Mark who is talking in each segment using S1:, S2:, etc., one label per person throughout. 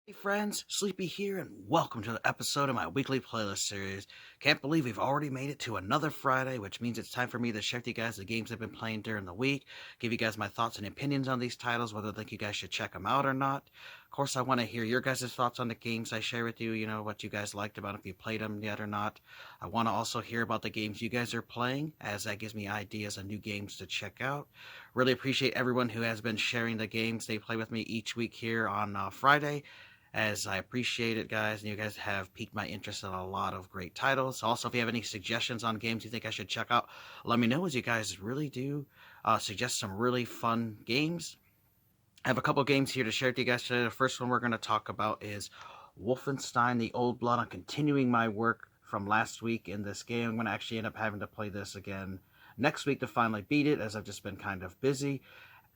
S1: Hey friends, Sleepy here, and welcome to the episode of my weekly playlist series. Can't believe we've already made it to another Friday, which means it's time for me to share with you guys the games I've been playing during the week, give you guys my thoughts and opinions on these titles, whether I think you guys should check them out or not. Of course, I want to hear your guys' thoughts on the games I share with you, what you guys liked about if you played them yet or not. I want to also hear about the games you guys are playing, as that gives me ideas on new games to check out. Really appreciate everyone who has been sharing the games they play with me each week here on Friday, as I appreciate it, guys, and you guys have piqued my interest in a lot of great titles. Also, if you have any suggestions on games you think I should check out, let me know, as you guys really do suggest some really fun games. I have a couple games here to share with you guys today. The first one we're going to talk about is Wolfenstein the Old Blood. I'm continuing my work from last week in this game. I'm going to actually end up having to play this again next week to finally beat it, as I've just been kind of busy.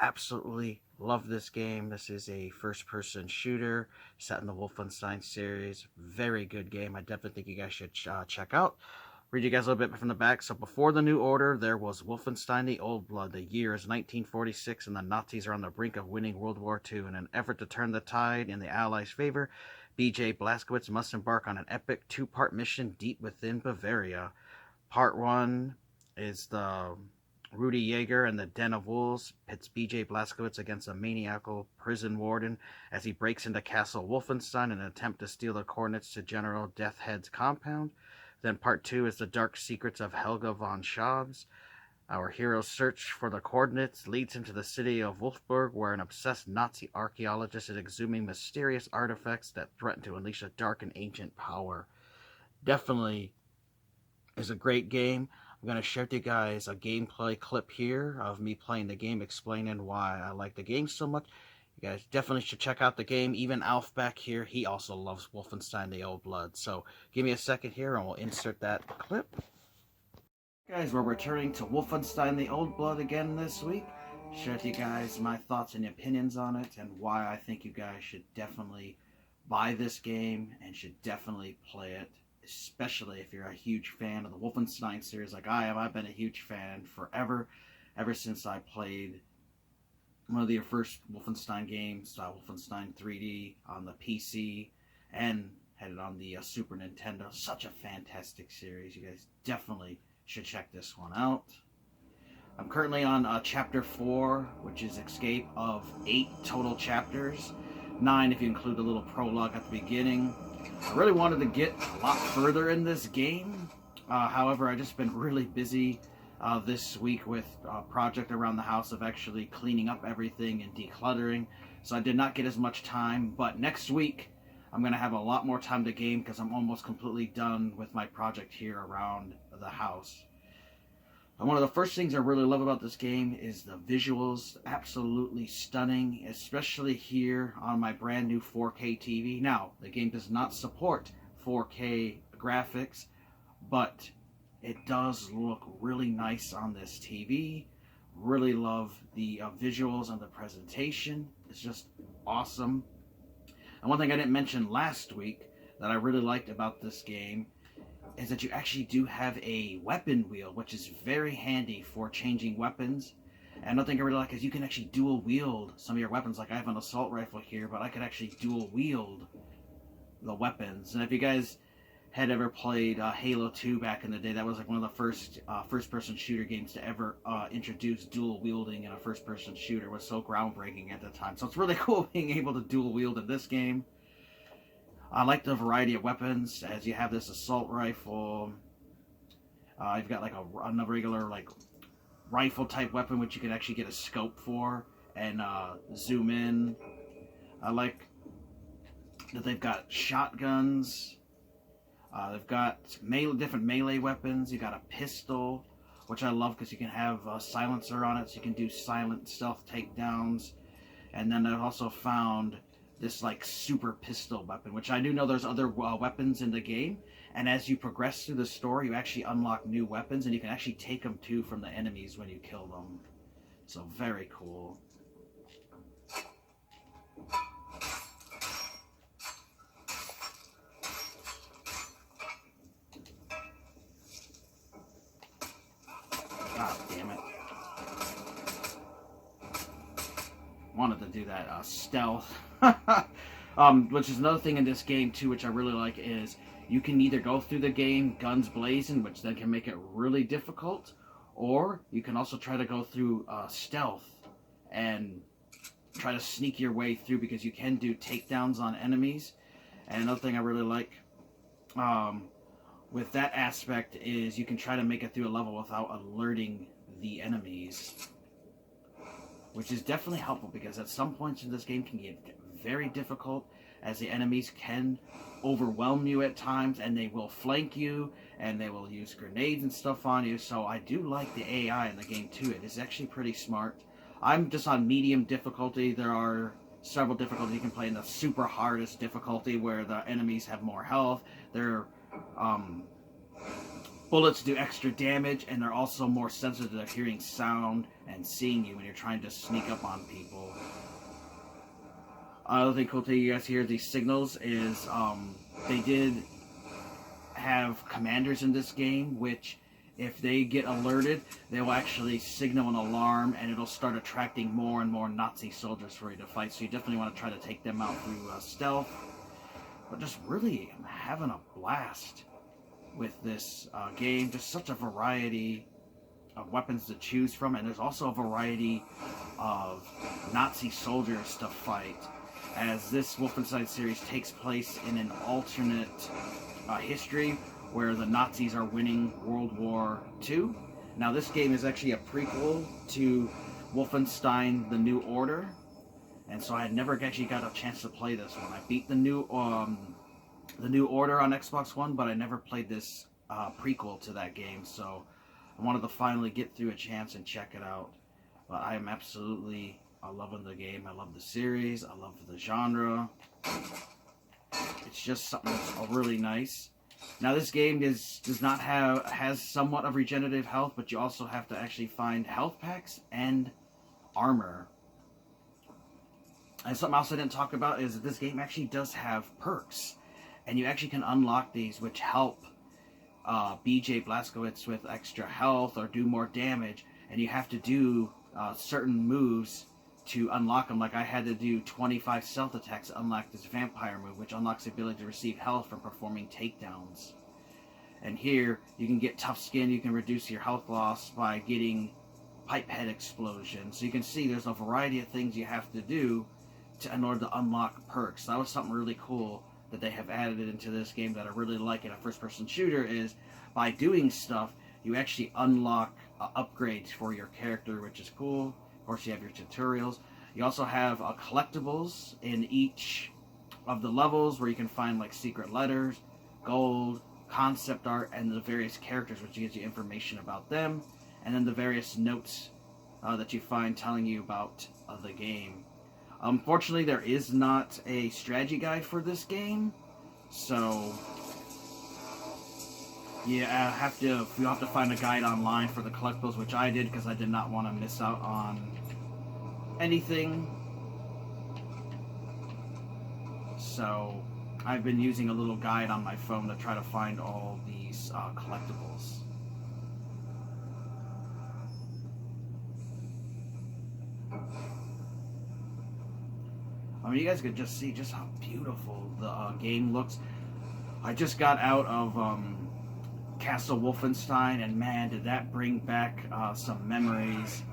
S1: Absolutely love this game. This is a first-person shooter set in the Wolfenstein series. Very good game. I definitely think you guys should check out. Read you guys a little bit from the back. So before the New Order, there was Wolfenstein the Old Blood. The year is 1946, and the Nazis are on the brink of winning World War II. In an effort to turn the tide in the Allies' favor, B.J. Blazkowicz must embark on an epic two-part mission deep within Bavaria. Part 1 is the Rudy Yeager and the Den of Wolves pits B.J. Blazkowicz against a maniacal prison warden as he breaks into Castle Wolfenstein in an attempt to steal the coordinates to General Deathhead's compound. Then Part 2 is the dark secrets of Helga von Schaub's. Our hero's search for the coordinates leads him to the city of Wolfsburg, where an obsessed Nazi archaeologist is exhuming mysterious artifacts that threaten to unleash a dark and ancient power. Definitely is a great game. I'm going to share with you guys a gameplay clip here of me playing the game, explaining why I like the game so much. You guys definitely should check out the game. Even Alf back here, he also loves Wolfenstein the Old Blood. So give me a second here and we'll insert that clip. Guys, we're returning to Wolfenstein the Old Blood again this week. Share with you guys my thoughts and opinions on it, and why I think you guys should definitely buy this game and should definitely play it, especially if you're a huge fan of the Wolfenstein series like I am. I've been a huge fan forever, ever since I played one of the first Wolfenstein games, Wolfenstein 3D, on the PC, and had it on the Super Nintendo. Such a fantastic series. You guys definitely should check this one out. I'm currently on Chapter 4, which is Escape, of 8 total chapters. 9 if you include the little prologue at the beginning. I really wanted to get a lot further in this game. However, I've just been really busy this week with a project around the house of actually cleaning up everything and decluttering. So I did not get as much time, but next week I'm going to have a lot more time to game, because I'm almost completely done with my project here around the house. And one of the first things I really love about this game is the visuals. Absolutely stunning, especially here on my brand new 4K TV. Now, the game does not support 4K graphics, but it does look really nice on this TV. Really love the visuals and the presentation. It's just awesome. And one thing I didn't mention last week that I really liked about this game is that you actually do have a weapon wheel, which is very handy for changing weapons. And another thing I really like is you can actually dual wield some of your weapons. Like I have an assault rifle here, but I could actually dual wield the weapons. And if you guys had ever played Halo 2 back in the day, that was like one of the first first-person shooter games to ever introduce dual wielding in a first-person shooter. It was so groundbreaking at the time. So it's really cool being able to dual wield in this game. I like the variety of weapons, as you have this assault rifle. You've got like a regular like rifle type weapon, which you can actually get a scope for and zoom in. I like that they've got shotguns. They've got different melee weapons. You got a pistol, which I love because you can have a silencer on it, so you can do silent stealth takedowns. And then I've also found this like super pistol weapon, which I do know there's other weapons in the game, and as you progress through the story you actually unlock new weapons, and you can actually take them too from the enemies when you kill them. So very cool. God damn it. Wanted to do that stealth. Which is another thing in this game too, which I really like, is you can either go through the game guns blazing, which then can make it really difficult, or you can also try to go through stealth and try to sneak your way through, because you can do takedowns on enemies. And another thing I really like with that aspect is you can try to make it through a level without alerting the enemies, which is definitely helpful, because at some points in this game can get very difficult, as the enemies can overwhelm you at times, and they will flank you, and they will use grenades and stuff on you. So I do like the AI in the game too. It is actually pretty smart. I'm just on medium difficulty. There are several difficulties you can play in the super hardest difficulty, where the enemies have more health. Their bullets do extra damage, and they're also more sensitive to hearing sound and seeing you when you're trying to sneak up on people. Another thing cool to you guys hear these signals is they did have commanders in this game, which if they get alerted, they will actually signal an alarm, and it'll start attracting more and more Nazi soldiers for you to fight. So you definitely want to try to take them out through stealth. But just really, I'm having a blast with this game. Just such a variety of weapons to choose from, and there's also a variety of Nazi soldiers to fight, as this Wolfenstein series takes place in an alternate history where the Nazis are winning World War II. Now this game is actually a prequel to Wolfenstein the New Order, and so I had never actually got a chance to play this one. I beat the New Order on Xbox One, but I never played this prequel to that game, so I wanted to finally get through a chance and check it out. But I am absolutely loving the game. I love the series. I love the genre. It's just something that's really nice. Now this game has somewhat of regenerative health, but you also have to actually find health packs and armor. And something else I didn't talk about is that this game actually does have perks, and you actually can unlock these, which help BJ Blazkowicz with extra health or do more damage, and you have to do certain moves to unlock them. Like I had to do 25 stealth attacks to unlock this vampire move, which unlocks the ability to receive health from performing takedowns. And here, you can get tough skin. You can reduce your health loss by getting pipehead explosion. So you can see there's a variety of things you have to do in order to unlock perks. That was something really cool that they have added into this game that I really like in a first-person shooter, is by doing stuff, you actually unlock upgrades for your character, which is cool. Of course, you have your tutorials. You also have collectibles in each of the levels, where you can find like secret letters, gold, concept art, and the various characters, which gives you information about them, and then the various notes that you find telling you about the game. Unfortunately, there is not a strategy guide for this game, so yeah, you'll have to find a guide online for the collectibles, which I did because I did not want to miss out on anything. So I've been using a little guide on my phone to try to find all these collectibles. I mean, you guys could just see just how beautiful the game looks. I just got out of Castle Wolfenstein, and man, did that bring back some memories.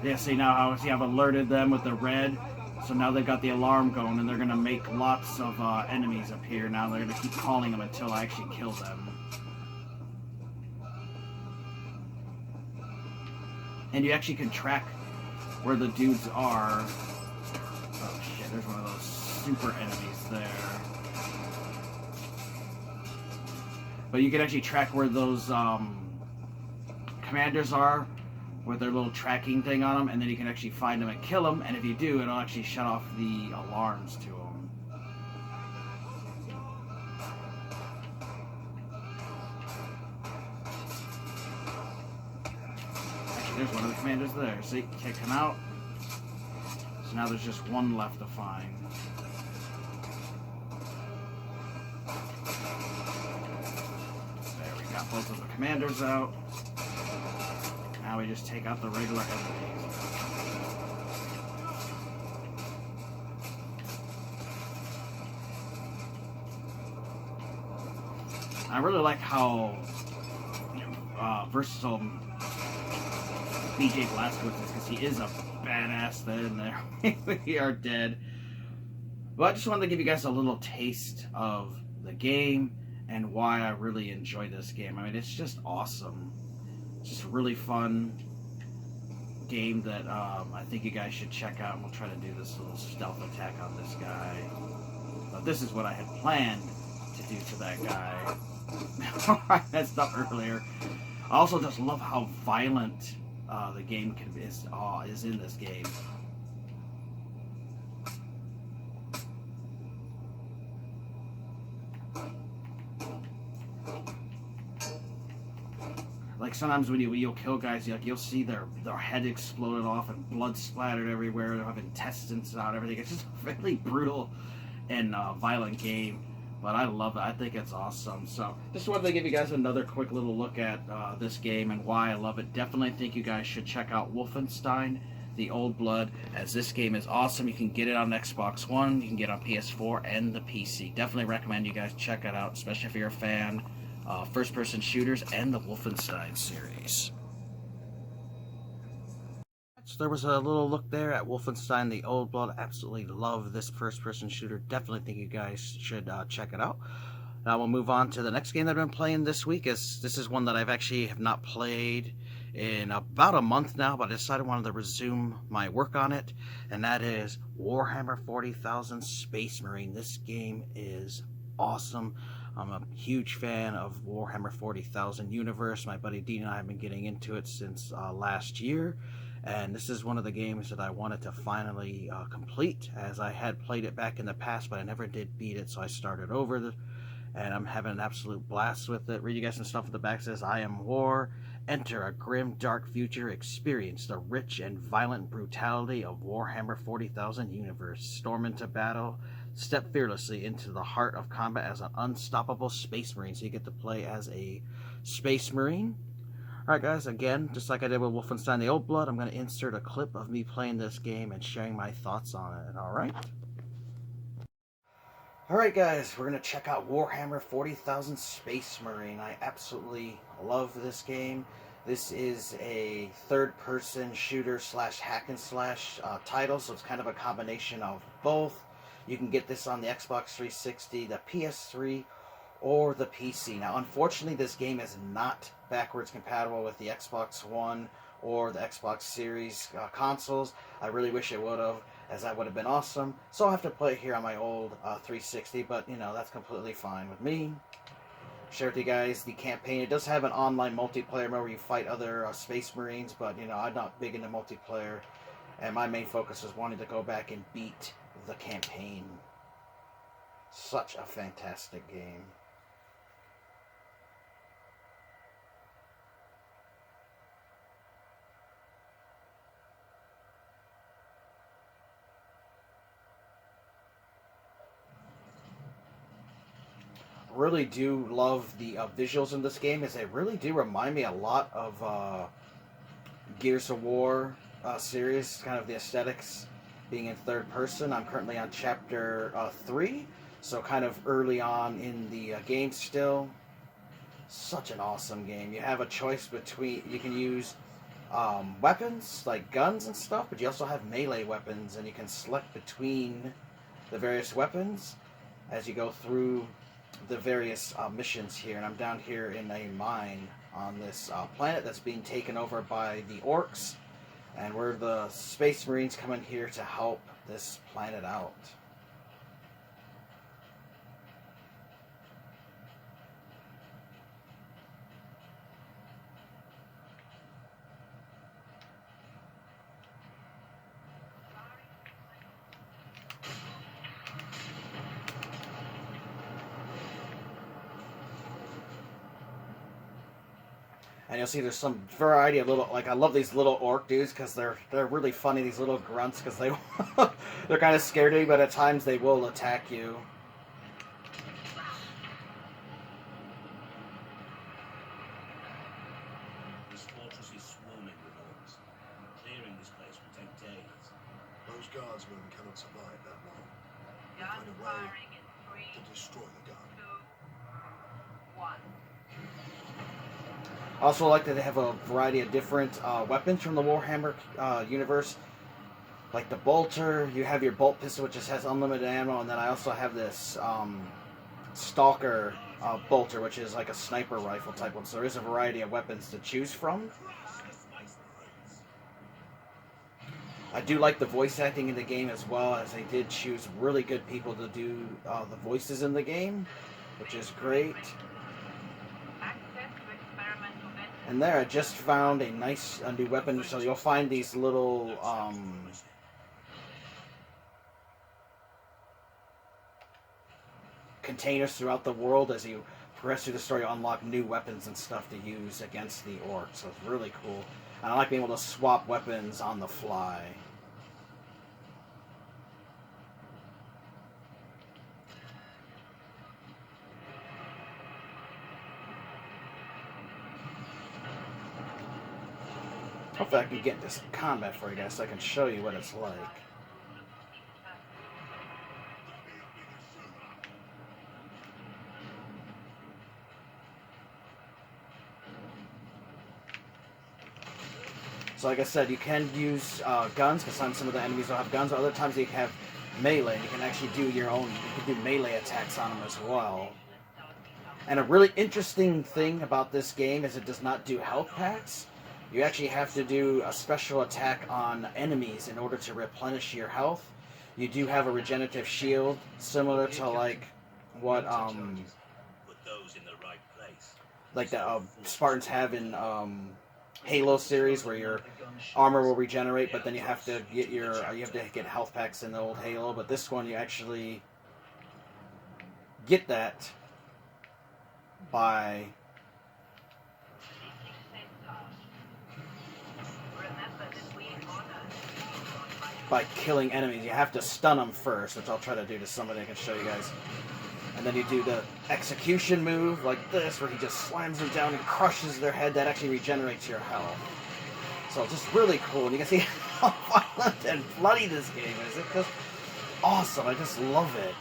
S1: Yeah, see now how I've alerted them with the red, so now they've got the alarm going, and they're gonna make lots of enemies appear. Now they're gonna keep calling them until I actually kill them. And you actually can track where the dudes are. Oh shit, there's one of those super enemies there. But you can actually track where those commanders are with their little tracking thing on them, and then you can actually find them and kill them, and if you do, it'll actually shut off the alarms to them. There's one of the commanders there. See, kick him out. So now there's just one left to find. There, we got both of the commanders out. we just take out the regular enemies. I really like how versatile BJ Blazkowicz is, because he is a badass then there. We are dead. But I just wanted to give you guys a little taste of the game and why I really enjoy this game. I mean, it's just awesome. It's just a really fun game that I think you guys should check out. And we'll try to do this little stealth attack on this guy. But this is what I had planned to do to that guy. I messed up earlier. I also just love how violent the game is in this game. Like sometimes when you'll kill guys, you'll see their head exploded off and blood splattered everywhere. They'll have intestines out, everything. It's just a really brutal and violent game. But I love it. I think it's awesome. So just wanted to give you guys another quick little look at this game and why I love it. Definitely think you guys should check out Wolfenstein the Old Blood, as this game is awesome. You can get it on Xbox One, you can get it on PS4 and the PC. Definitely recommend you guys check it out, especially if you're a fan of first-person shooters and the Wolfenstein series. So there was a little look there at Wolfenstein the Old Blood. Absolutely love this first-person shooter. Definitely think you guys should check it out. Now we'll move on to the next game that I've been playing this week. This is one that I've actually have not played in about a month now, but I decided I wanted to resume my work on it, and that is Warhammer 40,000 Space Marine. This game is awesome. I'm a huge fan of Warhammer 40,000 universe. My buddy Dean and I have been getting into it since last year, and this is one of the games that I wanted to finally complete, as I had played it back in the past, but I never did beat it, so I started over, and I'm having an absolute blast with it. Read you guys some stuff at the back. It says, I am war. Enter a grim, dark future. Experience the rich and violent brutality of Warhammer 40,000 universe. Storm into battle. Step fearlessly into the heart of combat as an unstoppable space marine. So you get to play as a space marine. Alright guys, again, just like I did with Wolfenstein the Old Blood, I'm going to insert a clip of me playing this game and sharing my thoughts on it. Alright? Alright guys, we're going to check out Warhammer 40,000 Space Marine. I absolutely love this game. This is a third-person shooter slash hack and slash title, so it's kind of a combination of both. You can get this on the Xbox 360, the PS3, or the PC. Now, unfortunately, this game is not backwards compatible with the Xbox One or the Xbox Series consoles. I really wish it would have, as that would have been awesome. So I'll have to play it here on my old 360, but, you know, that's completely fine with me. Share with you guys the campaign. It does have an online multiplayer mode where you fight other Space Marines, but, you know, I'm not big into multiplayer, and my main focus is wanting to go back and beat the campaign. Such a fantastic game. Really do love the visuals in this game, as they really do remind me a lot of Gears of War series, kind of the aesthetics being in third person. I'm currently on chapter 3, so kind of early on in the game still. Such an awesome game. You have a choice between, you can use weapons like guns and stuff, but you also have melee weapons, and you can select between the various weapons as you go through the various missions here. And I'm down here in a mine on this planet that's being taken over by the orcs, and we're the Space Marines coming here to help this planet out. And you'll see there's some variety of little, like, I love these little orc dudes because they're really funny, these little grunts, because they're kind of scared of you, but at times they will attack you.
S2: This fortress is swarming with guardsmen cannot survive that long. We'll
S3: Gun
S2: find a way
S3: firing in 3,
S2: to destroy the gun.
S3: 2, 1.
S1: I also like that they have a variety of different weapons from the Warhammer universe. Like the bolter, you have your bolt pistol, which just has unlimited ammo, and then I also have this stalker bolter, which is like a sniper rifle type one. So there is a variety of weapons to choose from. I do like the voice acting in the game as well, as they did choose really good people to do the voices in the game, which is great. And there, I just found a new weapon. So you'll find these little containers throughout the world. As you progress through the story, you unlock new weapons and stuff to use against the orcs. So it's really cool. And I like being able to swap weapons on the fly. Hopefully I can get this combat for you guys so I can show you what it's like. So like I said, you can use guns, because some of the enemies will have guns. Other times you have melee. You can actually do your own, you can do melee attacks on them as well. And a really interesting thing about this game is it does not do health packs. You actually have to do a special attack on enemies in order to replenish your health. You do have a regenerative shield, similar to like what like the Spartans have in Halo series, where your armor will regenerate, but then you have to get get health packs in the old Halo. But this one, you actually get that by killing enemies. You have to stun them first, which I'll try to do to somebody. I can show you guys. And then you do the execution move like this, where he just slams them down and crushes their head. That actually regenerates your health. So it's just really cool. And you can see how violent and bloody this game is. It's just awesome. I just love it.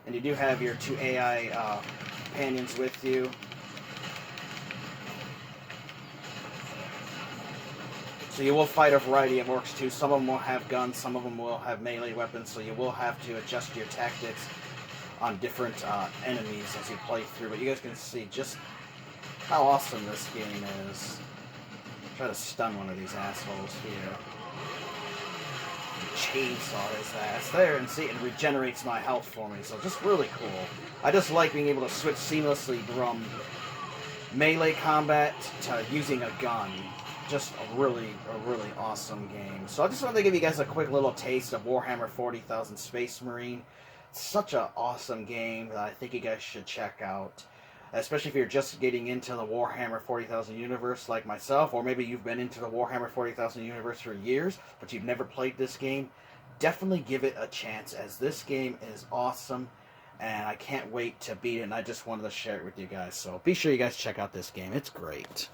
S1: And you do have your 2 AI companions with you. So you will fight a variety of orcs too. Some of them will have guns, some of them will have melee weapons, so you will have to adjust your tactics on different enemies as you play through. But you guys can see just how awesome this game is. Try to stun one of these assholes here. Chainsaw his ass there, and see, it regenerates my health for me, so just really cool. I just like being able to switch seamlessly from melee combat to using a gun. Just a really awesome game. So I just wanted to give you guys a quick little taste of Warhammer 40,000 Space Marine. It's such an awesome game that I think you guys should check out. Especially if you're just getting into the Warhammer 40,000 universe like myself, or maybe you've been into the Warhammer 40,000 universe for years, but you've never played this game. Definitely give it a chance, as this game is awesome, and I can't wait to beat it, and I just wanted to share it with you guys. So be sure you guys check out this game. It's great.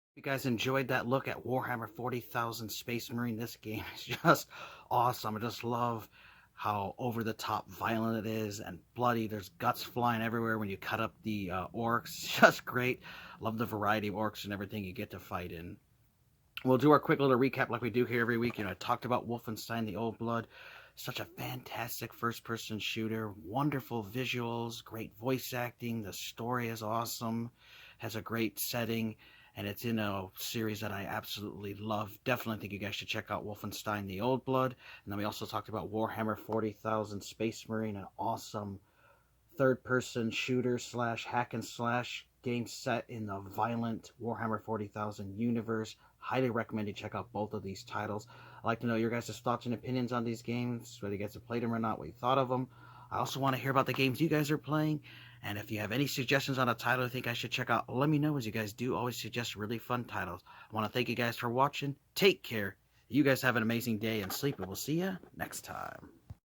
S1: If you guys enjoyed that look at Warhammer 40,000 Space Marine, this game is just awesome. I just love how over-the-top violent it is and bloody. There's guts flying everywhere when you cut up the orcs. It's just great. Love the variety of orcs and everything you get to fight in. We'll do our quick little recap like we do here every week. You know, I talked about Wolfenstein the Old Blood. Such a fantastic first-person shooter. Wonderful visuals, great voice acting. The story is awesome. Has a great setting. And it's in a series that I absolutely love. Definitely think you guys should check out Wolfenstein the Old Blood. And then we also talked about Warhammer 40,000 Space Marine, an awesome third-person shooter slash hack and slash game set in the violent Warhammer 40,000 universe. Highly recommend you check out both of these titles. I'd like to know your guys' thoughts and opinions on these games, whether you guys have played them or not, what you thought of them. I also want to hear about the games you guys are playing. And if you have any suggestions on a title you think I should check out, let me know, as you guys do always suggest really fun titles. I want to thank you guys for watching. Take care. You guys have an amazing day and sleep, and we'll see you next time.